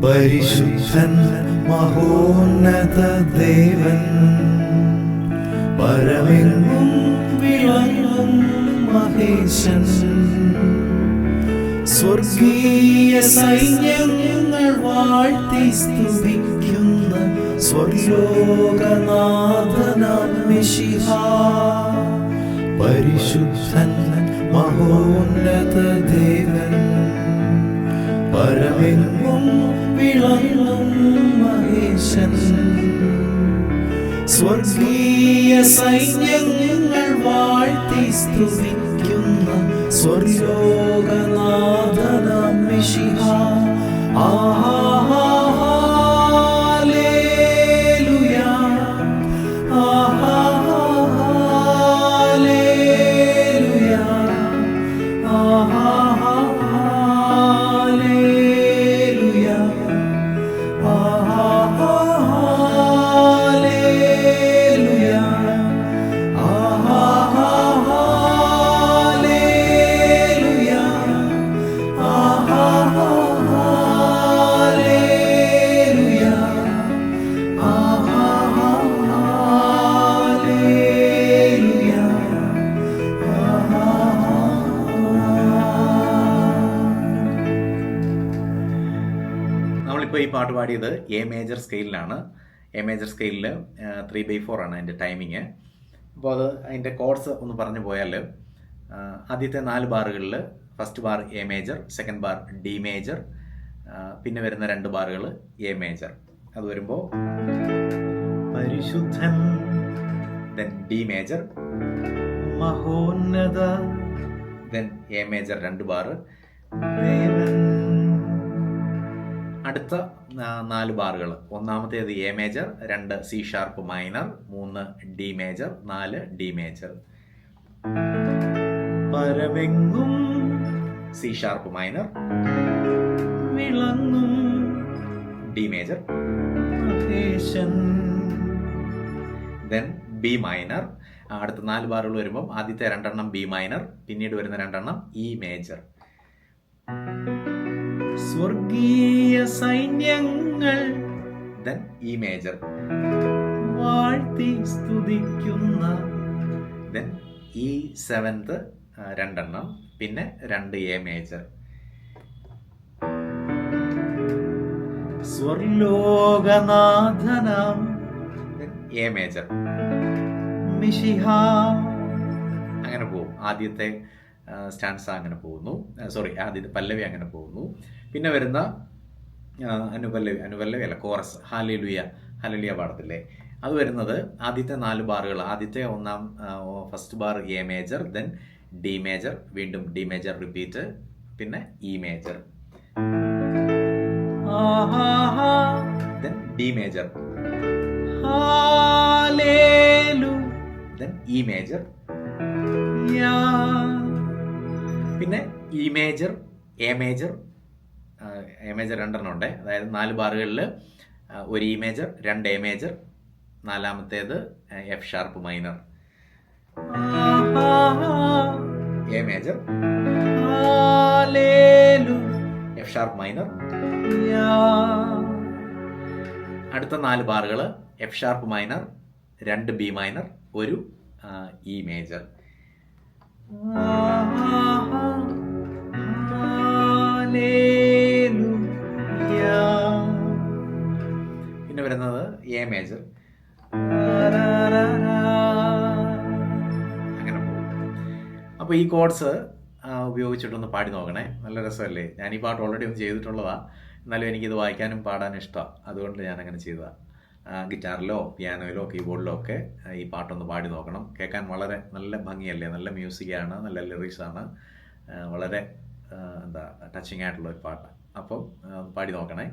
പരിശുദ്ധൻ മഹോന്നത ദേവൻ, പരമെങ്ങും വിളങ്ങും മഹേശൻ. സ്വർഗീയ സൈന്യങ്ങൾ വാഴ്ത്തി സ്തുതിക്കുന്ന സ്വർലോകനാഥനാം മിശിഹാ. പരിശുദ്ധൻ മഹോന്നത ദേവൻ, പരമെങ്ങും വിളങ്ങും മഹേശൻ. സ്വർഗീയ സൈന്യങ്ങൾ വാഴ്ത്തി സ്തുതിക്കുന്ന സ്വർലോകനാഥനാം മിശിഹാ. ഹല്ലേലൂയാ, ഹല്ലേലൂയാ, ഹല്ലേലൂയാ, ഹല്ലേലൂയാ, നമ്മളിപ്പോൾ ഈ പാട്ട് പാടിയത് എ മേജർ സ്കെയിലിലാണ്. എ മേജർ സ്കെയിലിൽ 3/4 ആണ് അതിൻ്റെ ടൈമിങ്. അപ്പോൾ അതിൻ്റെ കോഡ്സ് ഒന്ന് പറഞ്ഞു പോയാൽ, ആദ്യത്തെ 4 ബാറുകളിൽ first bar A major, second bar D major, പിന്നെ വരുന്ന 2 ബാറുകൾ എ മേജർ. അത് വരുമ്പോൾ പരിശുദ്ധൻ, ദെൻ ഡി മേജർ, മഹോന്നത, ദെൻ എ മേജർ 2 ബാർ, ദേവൻ. അടുത്ത 4 ബാറുകൾ, ഒന്നാമത്തേത് A major, 2 C sharp minor, 3 D major, 4 D major. പരമെങ്ങും സി ഷാർപ്പ് മൈനർ, വിളങ്ങും ഡി മേജർ, മഹേശൻ. Then B minor. അടുത്ത 4 ബാറുകൾ വരുമ്പം ആദ്യത്തെ 2 എണ്ണം ബി മൈനർ, പിന്നീട് വരുന്ന 2 എണ്ണം ഇ മേജർ. സ്വർഗീയ സൈന്യങ്ങൾ ദെൻ ഇ മേജർ, വാഴ്ത്തി സ്തുതിക്കുന്ന, ദെൻ ഇ സെവൻത്ത് 2 എണ്ണം, പിന്നെ 2 എ മേജർ. സ്വർലോകനാഥനാം എ മേജർ, മിശിഹാ. അങ്ങനെ പോകും. ആദ്യത്തെ സ്റ്റാൻസ അങ്ങനെ പോകുന്നു, ആദ്യത്തെ പല്ലവി അങ്ങനെ പോകുന്നു. പിന്നെ വരുന്ന അനുപല്ലവി അല്ല, കോറസ്, ഹല്ലേലൂയ ഹല്ലേലൂയ പാടത്തില്ലേ, അത് വരുന്നത് ആദ്യത്തെ 4 ബാറുകൾ. ആദ്യത്തെ first bar A major, then D major, വീണ്ടും ഡി മേജർ റിപ്പീറ്റ്, പിന്നെ E major, then D major, then E major, പിന്നെ E major, A major. A major 2 എണ്ണം ഉണ്ട്. അതായത് 4 ബാറുകളിൽ 1 ഇ മേജർ, 2 എ മേജർ, 4-മത്തേത് F sharp minor, A major, F sharp minor. അടുത്ത 4 ബാറുകൾ F sharp minor, 2 B minor, 1 E major. പിന്നെ വരുന്നത് എ മേജർ. അങ്ങനെ പോകും. അപ്പോൾ ഈ കോഡ്സ് ഉപയോഗിച്ചിട്ടൊന്ന് പാടി നോക്കണേ. നല്ല രസമല്ലേ? ഞാൻ ഈ പാട്ട് ഓൾറെഡി ഒന്ന് ചെയ്തിട്ടുള്ളതാണ്, എന്നാലും എനിക്കിത് വായിക്കാനും പാടാനും ഇഷ്ടമാണ്. അതുകൊണ്ട് ഞാനങ്ങനെ ചെയ്തതാണ്. ഗിറ്റാറിലോ പിയാനോയിലോ കീബോർഡിലോ ഒക്കെ ഈ പാട്ടൊന്ന് പാടി നോക്കണം. കേൾക്കാൻ വളരെ നല്ല ഭംഗിയല്ലേ? നല്ല മ്യൂസിക്കാണ്, നല്ല ലിറിക്സാണ്, വളരെ ടച്ചിങ് ആയിട്ടുള്ള ഒരു പാട്ട്. അപ്പം പാടി നോക്കണേ.